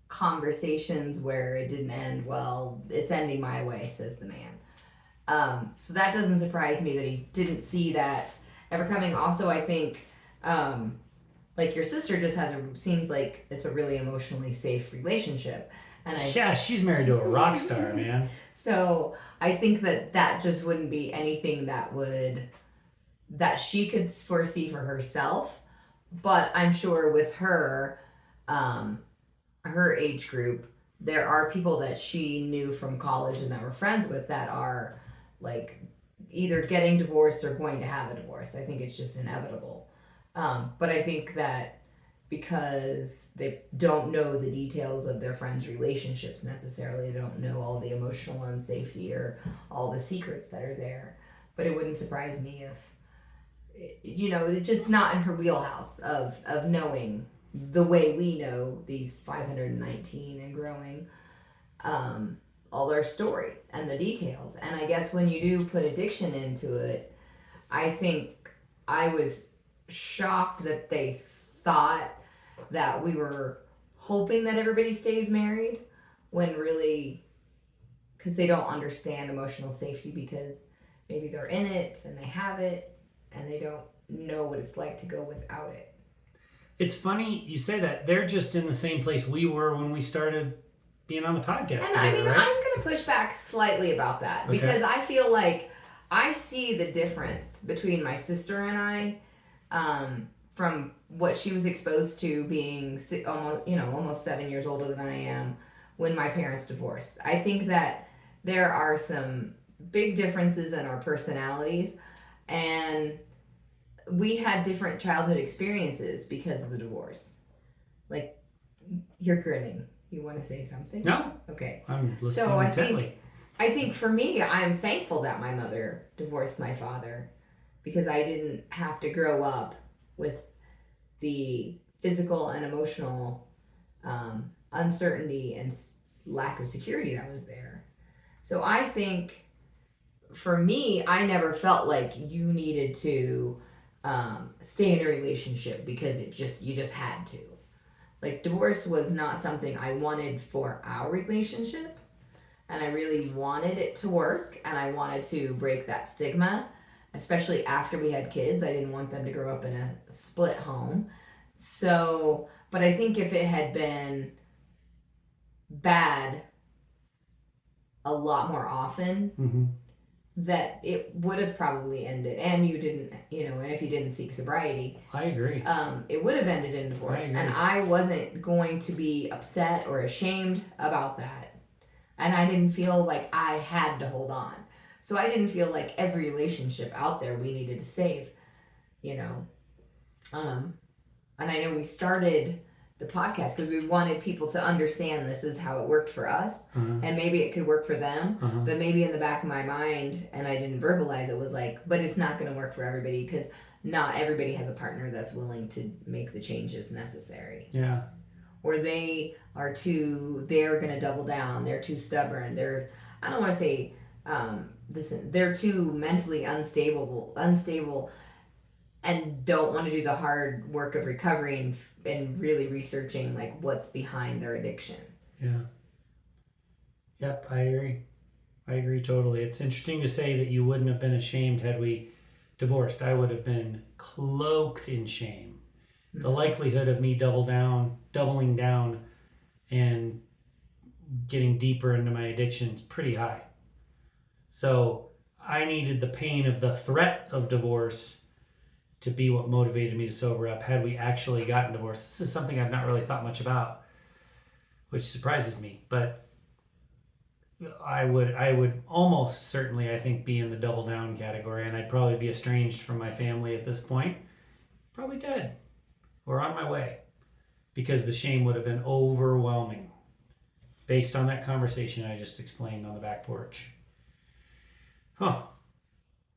conversations where it didn't end well. It's ending my way, says the man. So that doesn't surprise me that he didn't see that ever coming. Also, I think, like, your sister just seems like it's a really emotionally safe relationship. And yeah, she's married to a rock star, man. So I think that just wouldn't be anything that she could foresee for herself. But I'm sure with her, her age group, there are people that she knew from college and that were friends with that are, like, either getting divorced or going to have a divorce. I think it's just inevitable. But I think that because they don't know the details of their friends' relationships necessarily, they don't know all the emotional unsafety or all the secrets that are there. But it wouldn't surprise me if, it's just not in her wheelhouse of knowing the way we know these 519 and growing, all their stories and the details. And I guess when you do put addiction into it, I think I was shocked that they thought that we were hoping that everybody stays married when really, because they don't understand emotional safety, because maybe they're in it and they have it and they don't know what it's like to go without it. It's funny you say that. They're just in the same place we were when we started being on the podcast. And together, right? I'm going to push back slightly about that, because I feel like I see the difference between my sister and I, from what she was exposed to being almost 7 years older than I am when my parents divorced. I think that there are some big differences in our personalities, and we had different childhood experiences because of the divorce. Like, you're grinning. You want to say something? No, Okay. I'm listening So intently. I think for me, I'm thankful that my mother divorced my father because I didn't have to grow up with the physical and emotional uncertainty and lack of security that was there. So I think for me, I never felt like you needed to stay in a relationship because you just had to. Like, divorce was not something I wanted for our relationship, and I really wanted it to work, and I wanted to break that stigma, especially after we had kids. I didn't want them to grow up in a split home. So, but I think if it had been bad a lot more often, Mm-hmm. that it would have probably ended, and you didn't, and if you didn't seek sobriety, I agree. it would have ended in divorce. And I wasn't going to be upset or ashamed about that, and I didn't feel like I had to hold on. So I didn't feel like every relationship out there we needed to save, you know. Um, and I know we started the podcast because we wanted people to understand this is how it worked for us, and maybe it could work for them. But maybe in the back of my mind, and I didn't verbalize it, was like, but it's not going to work for everybody because not everybody has a partner that's willing to make the changes necessary. Yeah. Or they're going to double down. They're too stubborn. I don't want to say, they're too mentally unstable, and don't want to do the hard work of recovering and really researching like what's behind their addiction. Yeah. Yep, I agree totally. It's interesting to say that you wouldn't have been ashamed had we divorced. I would have been cloaked in shame. The likelihood of me doubling down and getting deeper into my addiction is pretty high. So I needed the pain of the threat of divorce to be what motivated me to sober up had we actually gotten divorced. This is something I've not really thought much about, which surprises me. But I would almost certainly, I think, be in the double down category, and I'd probably be estranged from my family at this point, probably dead or on my way, because the shame would have been overwhelming based on that conversation I just explained on the back porch. Huh.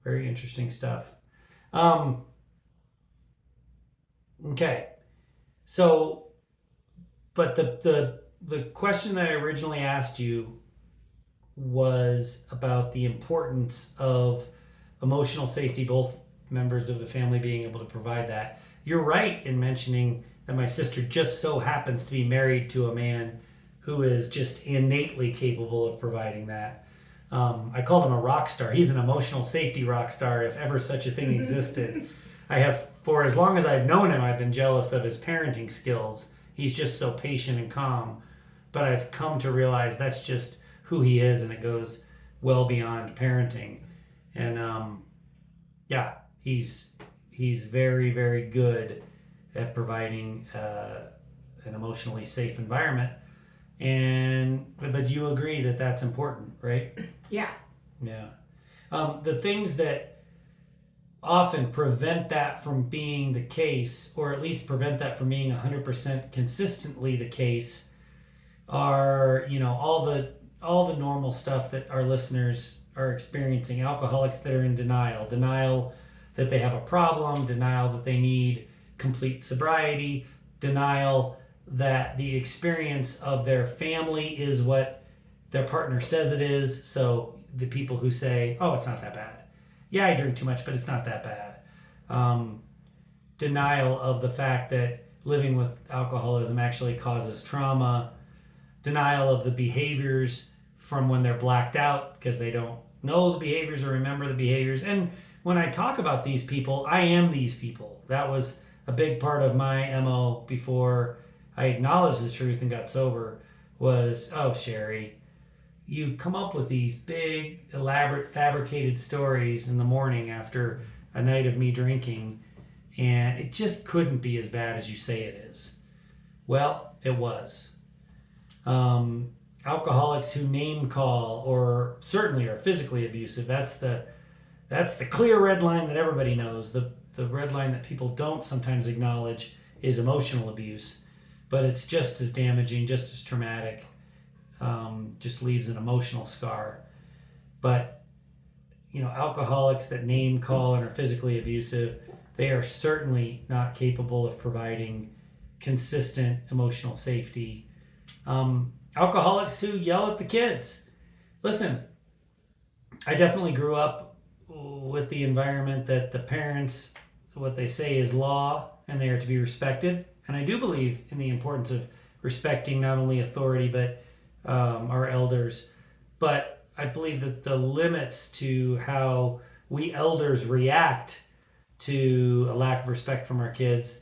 Very interesting stuff. Okay. So, but the question that I originally asked you was about the importance of emotional safety, both members of the family being able to provide that. You're right in mentioning that my sister just so happens to be married to a man who is just innately capable of providing that. I called him a rock star. He's an emotional safety rock star, if ever such a thing existed. For as long as I've known him, I've been jealous of his parenting skills. He's just so patient and calm. But I've come to realize that's just who he is, and it goes well beyond parenting. And yeah, he's very, very good at providing an emotionally safe environment. But you agree that that's important, right? Yeah. Yeah. The things that often prevent that from being the case, or at least prevent that from being 100% consistently the case, are all the normal stuff that our listeners are experiencing. Alcoholics that are in denial that they have a problem, denial that they need complete sobriety, denial that the experience of their family is what their partner says it is. So the people who say, oh, it's not that bad. Yeah, I drink too much, but it's not that bad. Denial of the fact that living with alcoholism actually causes trauma. Denial of the behaviors from when they're blacked out because they don't know the behaviors or remember the behaviors. And when I talk about these people, I am these people. That was a big part of my MO before I acknowledged the truth and got sober was, oh, Sheri, you come up with these big, elaborate, fabricated stories in the morning after a night of me drinking, and it just couldn't be as bad as you say it is. Well, it was. Alcoholics who name call or certainly are physically abusive, that's the clear red line that everybody knows. The the red line that people don't sometimes acknowledge is emotional abuse, but it's just as damaging, just as traumatic. Just leaves an emotional scar. But alcoholics that name call and are physically abusive, they are certainly not capable of providing consistent emotional safety. Alcoholics who yell at the kids. Listen, I definitely grew up with the environment that the parents, what they say is law, and they are to be respected. And I do believe in the importance of respecting not only authority, but our elders. But I believe that the limits to how we elders react to a lack of respect from our kids,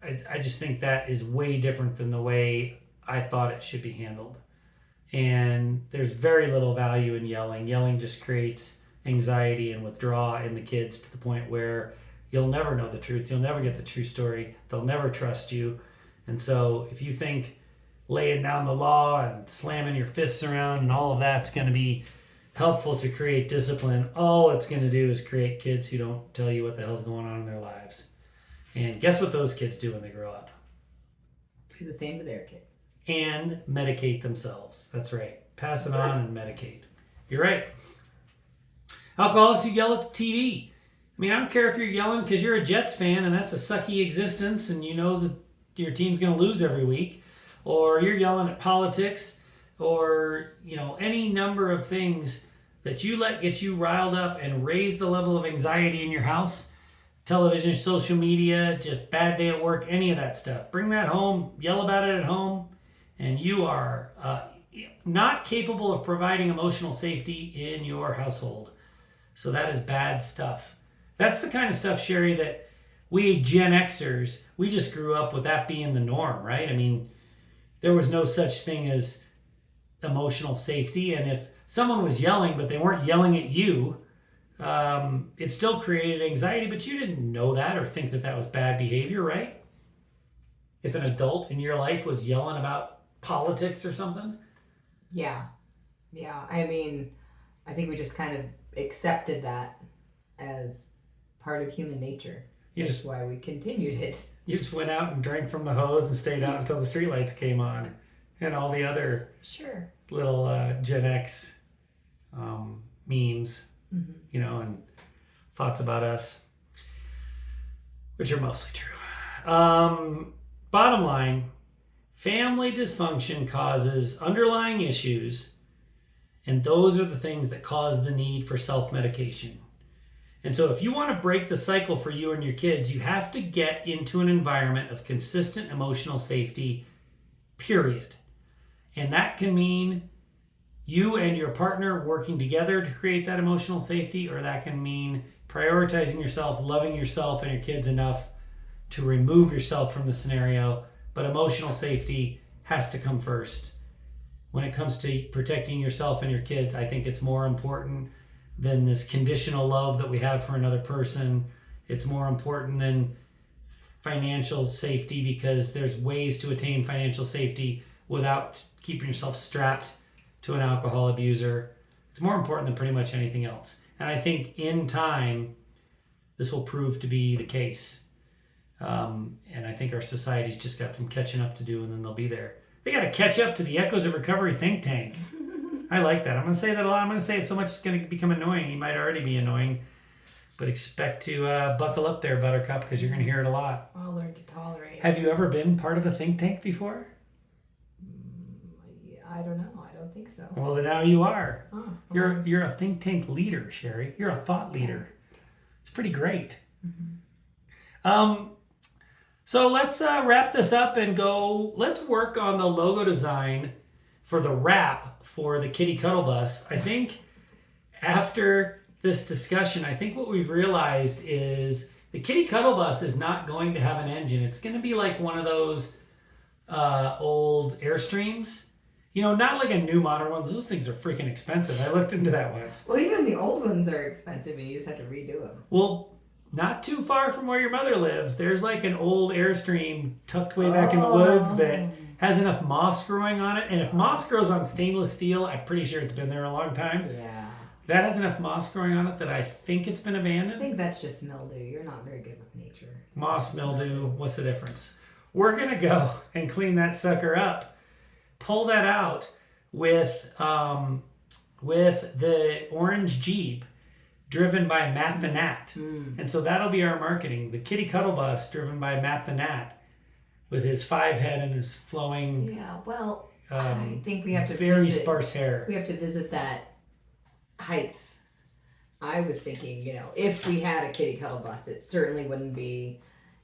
I just think that is way different than the way I thought it should be handled. And there's very little value in yelling. Yelling just creates anxiety and withdrawal in the kids to the point where you'll never know the truth. You'll never get the true story. They'll never trust you. And so if you think laying down the law and slamming your fists around and all of that's going to be helpful to create discipline, all it's going to do is create kids who don't tell you what the hell's going on in their lives. And guess what those kids do when they grow up? Do the same to their kids. And medicate themselves. That's right. Pass it on and medicate. You're right. Alcoholics who yell at the TV. I mean, I don't care if you're yelling because you're a Jets fan and that's a sucky existence and you know that your team's going to lose every week, or you're yelling at politics, or any number of things that you let get you riled up and raise the level of anxiety in your house. Television, social media, just bad day at work, any of that stuff. Bring that home, yell about it at home, and you are not capable of providing emotional safety in your household. So that is bad stuff. That's the kind of stuff, Sheri, that we Gen Xers, we just grew up with that being the norm, right? I mean, there was no such thing as emotional safety. And if someone was yelling, but they weren't yelling at you, it still created anxiety, but you didn't know that or think that that was bad behavior, right? If an adult in your life was yelling about politics or something. Yeah. I mean, I think we just kind of accepted that as part of human nature. That's why we continued it. You just went out and drank from the hose and stayed out until the streetlights came on, and all the other little Gen X memes, and thoughts about us, which are mostly true. Bottom line, family dysfunction causes underlying issues, and those are the things that cause the need for self-medication. And so if you want to break the cycle for you and your kids, you have to get into an environment of consistent emotional safety, period. And that can mean you and your partner working together to create that emotional safety, or that can mean prioritizing yourself, loving yourself and your kids enough to remove yourself from the scenario. But emotional safety has to come first. When it comes to protecting yourself and your kids, I think it's more important than this conditional love that we have for another person. It's more important than financial safety, because there's ways to attain financial safety without keeping yourself strapped to an alcohol abuser. It's more important than pretty much anything else. And I think in time, this will prove to be the case. And I think our society's just got some catching up to do, and then they'll be there. They got to catch up to the Echoes of Recovery think tank. I like that. I'm going to say that a lot. I'm going to say it so much it's going to become annoying. You might already be annoying. But expect to buckle up there, Buttercup, because you're going to hear it a lot. I'll learn to tolerate. Have you ever been part of a think tank before? I don't know. I don't think so. Well, then now you are. Oh, You're a think tank leader, Sheri. You're a thought leader. It's pretty great. So let's wrap this up and let's work on the logo design for the wrap for the Kitty Cuddle Bus. I think after this discussion, I think what we've realized is the Kitty Cuddle Bus is not going to have an engine. It's going to be like one of those old Airstreams. Not like a new modern ones. Those things are freaking expensive. I looked into that once. Well, even the old ones are expensive and you just have to redo them. Well, not too far from where your mother lives, there's like an old Airstream tucked way back in the woods that has enough moss growing on it. And if moss grows on stainless steel, I'm pretty sure it's been there a long time. Yeah. That has enough moss growing on it that I think it's been I abandoned. think that's just mildew. You're not very good with nature. Moss, Just mildew, what's the difference? We're gonna go and clean that sucker up, pull that out with the orange Jeep driven by Matt the Gnat. And so that'll be our marketing. The Kitty Cuddle Bus driven by Matt the Gnat with his 5 head and his flowing. Yeah, well, I think we have to very visit, sparse hair. We have to visit that height. I was thinking, if we had a kitty cuddle bus, it certainly wouldn't be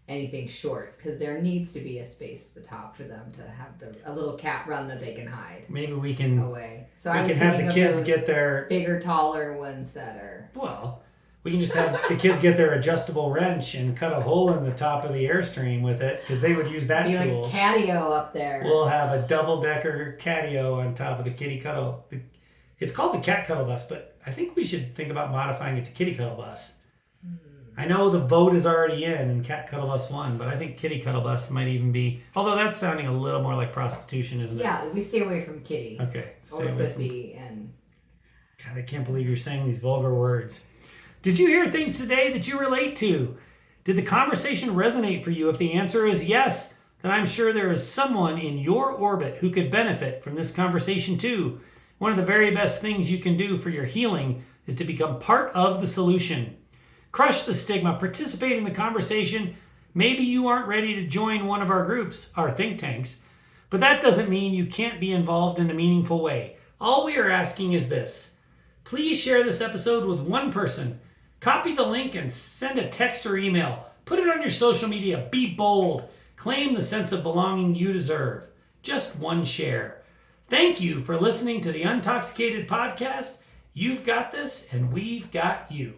anything short because there needs to be a space at the top for them to have a little cat run that they can hide. Maybe we can away. So we I was can have thinking the of kids those get their bigger, taller ones that are. Well, we can just have the kids get their adjustable wrench and cut a hole in the top of the Airstream with it because they would use that be tool. Like catio up there. We'll have a double-decker catio on top of the kitty cuddle. It's called the cat cuddle bus, but I think we should think about modifying it to kitty cuddle bus. I know the vote is already in and cat cuddle bus won, but I think kitty cuddle bus might even be. Although that's sounding a little more like prostitution, isn't it? Yeah, we stay away from kitty. Okay. Or pussy and. God, I can't believe you're saying these vulgar words. Did you hear things today that you relate to? Did the conversation resonate for you? If the answer is yes, then I'm sure there is someone in your orbit who could benefit from this conversation too. One of the very best things you can do for your healing is to become part of the solution. Crush the stigma, participate in the conversation. Maybe you aren't ready to join one of our groups, our think tanks, but that doesn't mean you can't be involved in a meaningful way. All we are asking is this. Please share this episode with one person. Copy the link and send a text or email. Put it on your social media. Be bold. Claim the sense of belonging you deserve. Just one share. Thank you for listening to the Untoxicated Podcast. You've got this, and we've got you.